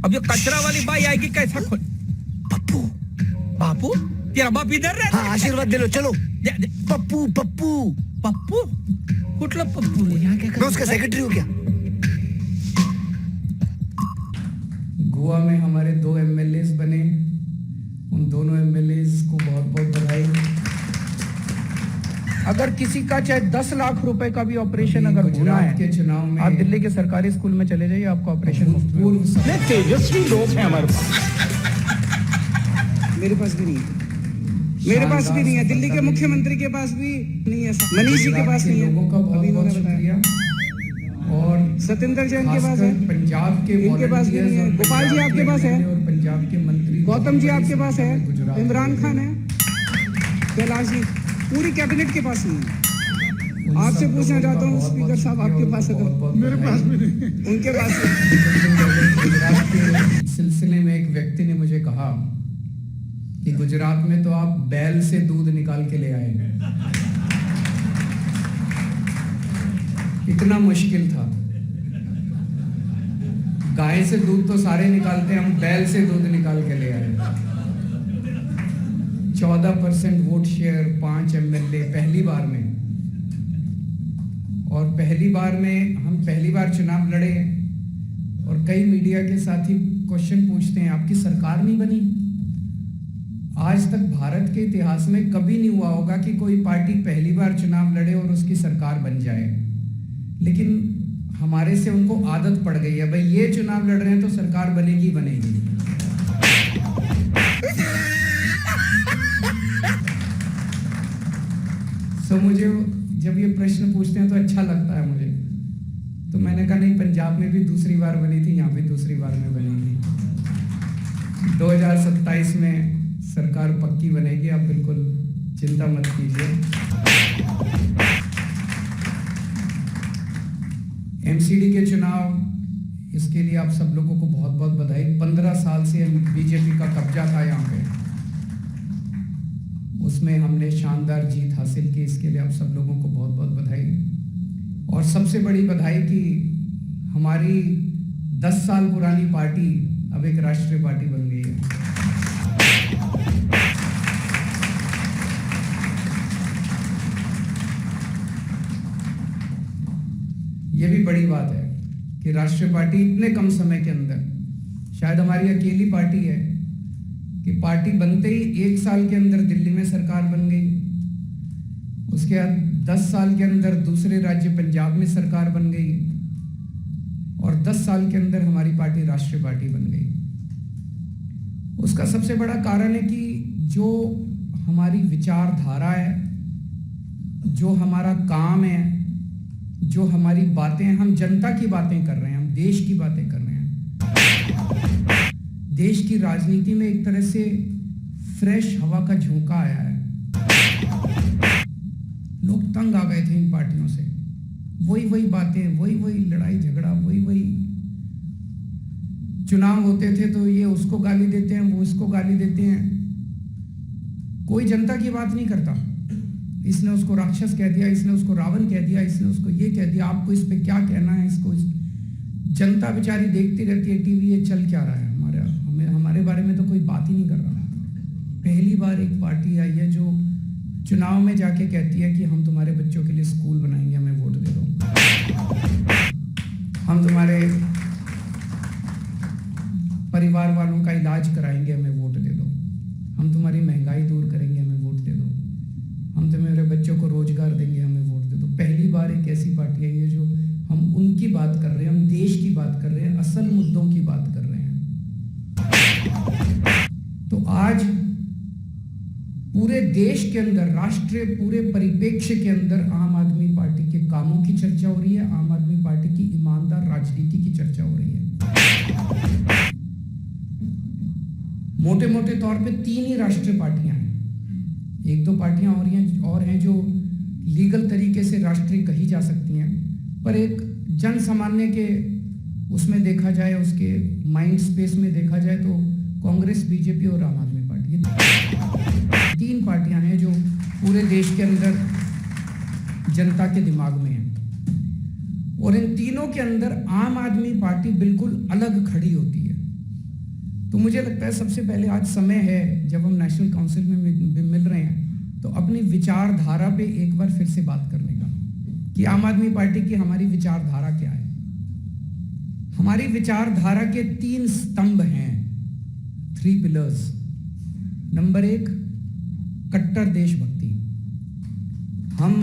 अब ये कचरा वाली बाई आएगी कैसा खोल? पप्पू बापू तेरा बाप इधर रहता? हाँ आशीर्वाद दे लो चलो। पप्पू पप्पू पप्पू कुठला पप्पू रे? यहाँ क्या कर? मैं उसका सेक्रेटरी हूँ क्या? गोवा में हमारे 2 एमएलएस बने, उन दोनों एमएलएस को बहुत बहुत बधाई। अगर किसी का चाहे 10 लाख रुपए का भी ऑपरेशन अगर होना गुजरात है, के चुनाव में आप दिल्ली के सरकारी स्कूल में चले जाइए, आपका ऑपरेशन पूर्व तेजस्वी लोग हैं हमारे पास। मेरे पास भी नहीं है, मेरे पास भी नहीं है, दिल्ली के मुख्यमंत्री के पास भी नहीं है, मनीष जी के पास नहीं है, लोगों का बहुत बहुत शुक्रिया। और सत्येंद्र जैन के पास है, पंजाब के इनके पास भी नहीं है, गोपाल जी आपके पास है, और पंजाब के मंत्री गौतम जी आपके पास है, इमरान खान है, कैलाश जी, पूरी कैबिनेट के पास नहीं है। आपसे पूछना चाहता हूँ स्पीकर साहब आपके पास है? मेरे पास भी नहीं, उनके पास है। गुजरात के सिलसिले में एक व्यक्ति ने मुझे कहा कि गुजरात में तो आप बैल से दूध निकाल के ले आए, इतना मुश्किल था। गाय से दूध तो सारे निकालते हैं, हम बैल से दूध निकाल के ले आए। 14% वोट शेयर, 5 एमएलए पहली बार में। और पहली बार में हम पहली बार चुनाव लड़े और कई मीडिया के साथी क्वेश्चन पूछते हैं आपकी सरकार नहीं बनी? आज तक भारत के इतिहास में कभी नहीं हुआ होगा कि कोई पार्टी पहली बार चुनाव लड़े और उसकी सरकार बन जाए, लेकिन हमारे से उनको आदत पड़ गई है, भाई ये चुनाव लड़ रहे हैं तो सरकार बनेगी बनेगी। तो मुझे जब ये प्रश्न पूछते हैं तो अच्छा लगता है मुझे, तो मैंने कहा नहीं, पंजाब में भी दूसरी बार बनी थी, यहाँ भी दूसरी बार में बनेगी। 2027 में सरकार पक्की बनेगी, आप बिल्कुल चिंता मत कीजिए। एमसीडी के चुनाव, इसके लिए आप सब लोगों को बहुत बहुत बधाई। 15 साल से बीजेपी का कब्जा था यहाँ पे, उसमें हमने शानदार जीत हासिल की, इसके लिए आप सब लोगों को बहुत बहुत बधाई। और सबसे बड़ी बधाई कि हमारी 10 साल पुरानी पार्टी अब एक राष्ट्रीय पार्टी बन गई है। ये भी बड़ी बात है कि राष्ट्रीय पार्टी इतने कम समय के अंदर, शायद हमारी अकेली पार्टी है कि पार्टी बनते ही 1 साल के अंदर दिल्ली में सरकार बन गई, उसके बाद 10 साल के अंदर दूसरे राज्य पंजाब में सरकार बन गई और 10 साल के अंदर हमारी पार्टी राष्ट्रीय पार्टी बन गई। उसका सबसे बड़ा कारण है कि जो हमारी विचारधारा है, जो हमारा काम है, जो हमारी बातें हैं, हम जनता की बातें कर रहे हैं, हम देश की बातें कर रहे हैं। देश की राजनीति में एक तरह से फ्रेश हवा का झोंका आया है। लोग तंग आ गए थे इन पार्टियों से, वही बातें, वही लड़ाई झगड़ा, वही चुनाव होते थे तो ये उसको गाली देते हैं, वो उसको गाली देते हैं, कोई जनता की बात नहीं करता। इसने उसको राक्षस कह दिया, इसने उसको रावण कह दिया, इसने उसको ये कह दिया, आपको इस पे क्या कहना है, इसको जनता बेचारी देखती रहती है टीवी, ये चल क्या रहा है, हमारे बारे में तो कोई बात ही नहीं कर रहा। पहली बार एक पार्टी आई है जो चुनाव में जाके कहती है कि हम तुम्हारे बच्चों के लिए स्कूल बनाएंगे, हमें वोट दे दो, हम तुम्हारे परिवार वालों का इलाज कराएंगे, हमें वोट दे दो, हम तुम्हारी महंगाई दूर करेंगे, हमें वोट दे दो, हम तुम्हारे बच्चों को रोजगार देंगे, हमें वोट दे दो। पहली बार एक ऐसी पार्टी आई है जो हम उनकी बात कर रहे हैं, हम देश की बात कर रहे हैं, असल मुद्दों की बात कर रहे हैं। तो आज पूरे देश के अंदर, राष्ट्रीय पूरे परिप्रेक्ष्य के अंदर आम आदमी पार्टी के कामों की चर्चा हो रही है, आम आदमी पार्टी की ईमानदार राजनीति की चर्चा हो रही है। मोटे मोटे तौर पे 3 ही राष्ट्रीय पार्टियां हैं, 1-2 पार्टियां और हैं जो लीगल तरीके से राष्ट्रीय कही जा सकती हैं, पर एक जन सामान्य के उसमें देखा जाए, उसके माइंड स्पेस में देखा जाए तो कांग्रेस, बीजेपी और आम आदमी पार्टी, ये 3 पार्टियां हैं जो पूरे देश के अंदर जनता के दिमाग में हैं। और इन तीनों के अंदर आम आदमी पार्टी बिल्कुल अलग खड़ी होती है। तो मुझे लगता है सबसे पहले आज समय है, जब हम नेशनल काउंसिल में मिल रहे हैं, तो अपनी विचारधारा पे एक बार फिर से बात करने का कि आम आदमी पार्टी की हमारी विचारधारा क्या है। हमारी विचारधारा के 3 स्तंभ हैं, 3 पिलर्स। नंबर 1, कट्टर देशभक्ति। हम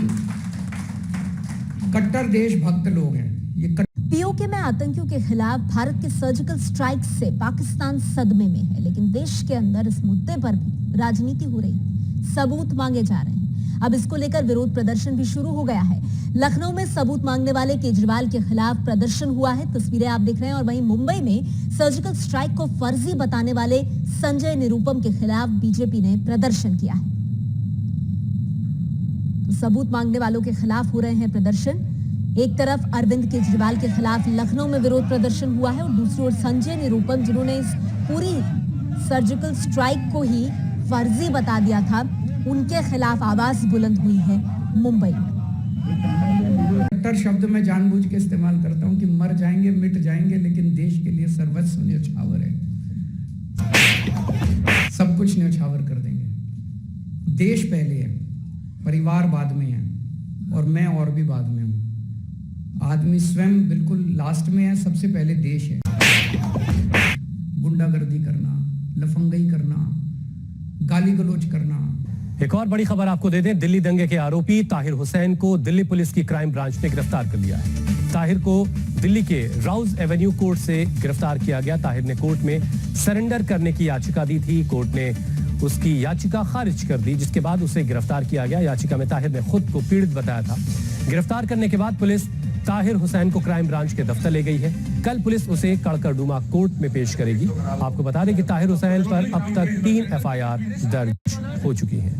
कट्टर देशभक्त लोग हैं। ये पीओके में आतंकियों के खिलाफ भारत के सर्जिकल स्ट्राइक से पाकिस्तान सदमे में है, लेकिन देश के अंदर इस मुद्दे पर भी राजनीति हो रही है, सबूत मांगे जा रहे हैं। अब इसको लेकर विरोध प्रदर्शन भी शुरू हो गया है। लखनऊ में सबूत मांगने वाले केजरीवाल के खिलाफ प्रदर्शन हुआ है, तस्वीरें आप देख रहे हैं। और वहीं मुंबई में सर्जिकल स्ट्राइक को फर्जी बताने वाले संजय निरुपम के खिलाफ बीजेपी ने प्रदर्शन किया है। तो सबूत मांगने वालों के खिलाफ हो रहे हैं प्रदर्शन। एक तरफ अरविंद केजरीवाल के खिलाफ लखनऊ में विरोध प्रदर्शन हुआ है और दूसरी ओर संजय निरुपम, जिन्होंने इस पूरी सर्जिकल स्ट्राइक को ही फर्जी बता दिया था, उनके खिलाफ आवाज बुलंद हुई है मुंबई में। कट्टर शब्द मैं जानबूझ के इस्तेमाल करता हूं कि मर जाएंगे, मिट जाएंगे, लेकिन देश के लिए सर्वस्व न्यौछावर है, सब कुछ न्यौछावर कर देंगे। देश पहले है, परिवार बाद में है, और मैं और भी बाद में हूं। आदमी स्वयं बिल्कुल लास्ट में है, सबसे पहले देश है। गुंडागर्दी करना, लफंगई करना, गाली गलौज करना। एक और बड़ी खबर आपको दे दें, दिल्ली दंगे के आरोपी ताहिर हुसैन को दिल्ली पुलिस की क्राइम ब्रांच ने गिरफ्तार कर लिया है। ताहिर को दिल्ली के राउज एवेन्यू कोर्ट से गिरफ्तार किया गया। ताहिर ने कोर्ट में सरेंडर करने की याचिका दी थी, कोर्ट ने उसकी याचिका खारिज कर दी, जिसके बाद उसे गिरफ्तार किया गया। याचिका में ताहिर ने खुद को पीड़ित बताया था। गिरफ्तार करने के बाद पुलिस ताहिर हुसैन को क्राइम ब्रांच के दफ्तर ले गई है। कल पुलिस उसे कड़कड़डूमा कोर्ट में पेश करेगी। आपको बता दें कि ताहिर हुसैन पर अब तक 3 FIR दर्ज हो चुकी हैं।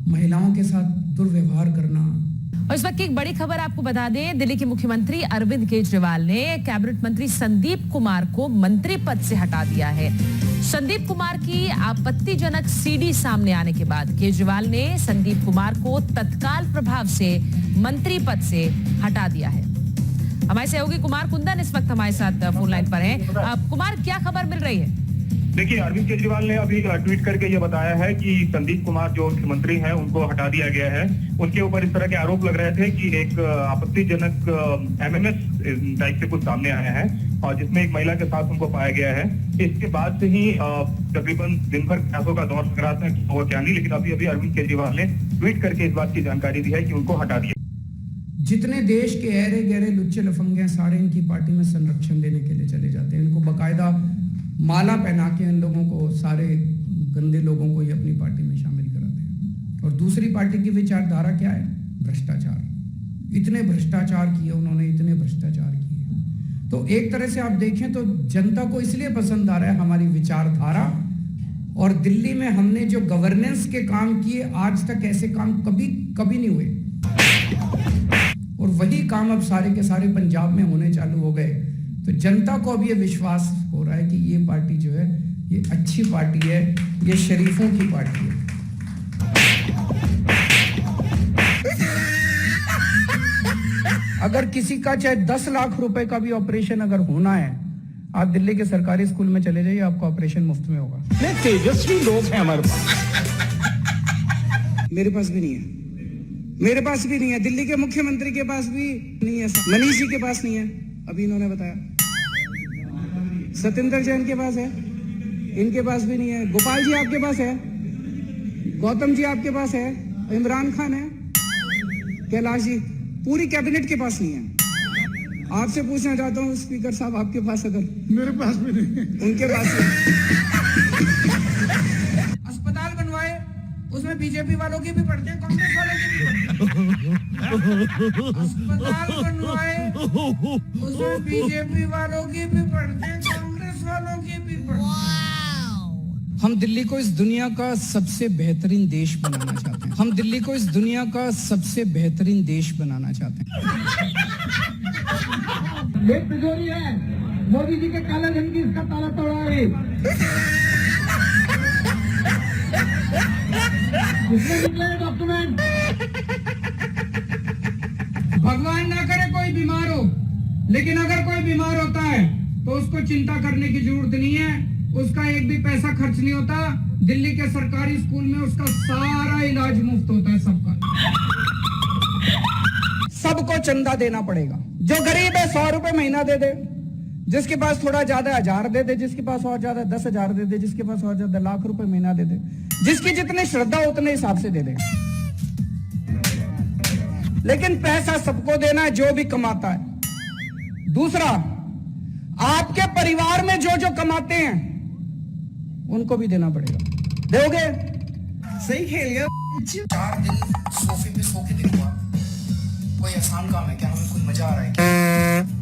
महिलाओं के साथ दुर्व्यवहार करना। और इस वक्त की एक बड़ी खबर आपको बता दें, दिल्ली के मुख्यमंत्री अरविंद केजरीवाल ने कैबिनेट मंत्री संदीप कुमार को मंत्री पद से हटा दिया है। संदीप कुमार की आपत्तिजनक सीडी सामने आने के बाद केजरीवाल ने संदीप कुमार को तत्काल प्रभाव से मंत्री पद से हटा दिया है। हमारे सहयोगी कुमार कुंदन इस वक्त हमारे साथ फोन लाइन पर हैं। कुमार, क्या खबर मिल रही है? देखिए, अरविंद केजरीवाल ने अभी ट्वीट करके ये बताया है कि संदीप कुमार जो मुख्यमंत्री हैं उनको हटा दिया गया है। उनके ऊपर इस तरह के आरोप लग रहे थे कि एक आपत्तिजनक MMS टाइप से कुछ सामने आया है और जिसमें एक महिला के साथ उनको पाया गया है। इसके बाद से ही तकरीबन दिन भर प्रयासों का दौर लग रहा था कि वो क्या नहीं, लेकिन अभी अरविंद केजरीवाल ने ट्वीट करके इस बात की जानकारी दी है कि उनको हटा दिया। जितने देश के ऐरे गहरे लुच्चे लफंगे हैं, सारे इनकी पार्टी में संरक्षण देने के लिए चले जाते हैं। इनको बाकायदा माला पहना के इन लोगों को, सारे गंदे लोगों को ये अपनी पार्टी में शामिल कराते हैं। और दूसरी पार्टी की विचारधारा क्या है? भ्रष्टाचार। इतने भ्रष्टाचार किए उन्होंने, इतने भ्रष्टाचार किए। तो एक तरह से आप देखें तो जनता को इसलिए पसंद आ रहा है हमारी विचारधारा। और दिल्ली में हमने जो गवर्नेंस के काम किए, आज तक ऐसे काम कभी नहीं हुए। और वही काम अब सारे के सारे पंजाब में होने चालू हो गए। तो जनता को अब ये विश्वास हो रहा है कि ये पार्टी जो है ये अच्छी पार्टी है, ये शरीफों की पार्टी है। अगर किसी का चाहे 10 लाख रुपए का भी ऑपरेशन अगर होना है, आप दिल्ली के सरकारी स्कूल में चले जाइए, आपका ऑपरेशन मुफ्त में होगा। तेजस्वी लोग हैं हमारे पास। मेरे पास भी नहीं है, मेरे पास भी नहीं है, दिल्ली के मुख्यमंत्री के पास भी नहीं है, मनीष जी के पास नहीं है, अभी इन्होंने बताया, सत्येंद्र जैन के पास है, इनके पास भी नहीं है, गोपाल जी आपके पास है, गौतम जी आपके पास है, इमरान खान है, कैलाश जी, पूरी कैबिनेट के पास नहीं है। आपसे पूछना चाहता हूँ स्पीकर साहब, आपके पास अगर? मेरे पास भी नहीं है, उनके पास है। अस्पताल बनवाए, उसमें बीजेपी वालों के भी पढ़ते हैं, कांग्रेस वालों के भी पढ़ते हैं। अस्पताल बनवाए, उसमें बीजेपी वालों के भी पढ़ते हैं, कांग्रेस वालों के भी पढ़ते हैं। हम दिल्ली को इस दुनिया का सबसे बेहतरीन देश बनाना चाहते हैं। हम दिल्ली को इस दुनिया का सबसे बेहतरीन देश बनाना चाहते हैं। एक तिजोरी है, मोदी जी के काले धन की इसका ताला तोड़ा है। किसने निकले डॉक्यूमेंट? भगवान ना करे कोई बीमार हो, लेकिन अगर कोई बीमार होता है तो उसको चिंता करने की जरूरत नहीं है, उसका एक भी पैसा खर्च नहीं होता। दिल्ली के सरकारी स्कूल में उसका सारा इलाज मुफ्त होता है सबका। सबको चंदा देना पड़ेगा। जो गरीब है 100 रुपए महीना दे दे, जिसके पास थोड़ा ज्यादा 1000 दे दे, जिसके पास और ज्यादा 10,000 दे दे, जिसके पास और ज्यादा लाख रुपए महीना दे दे, जिसकी जितनी श्रद्धा उतने हिसाब से दे दे। लेकिन पैसा सबको देना है जो भी कमाता है। दूसरा, आपके परिवार में जो जो कमाते हैं उनको भी देना पड़ेगा। दोगे? सही खेल गया। 4 दिन सोफे पे सो के देखो, कोई आसान काम है क्या? हमें कोई मजा आ रहा है क्या?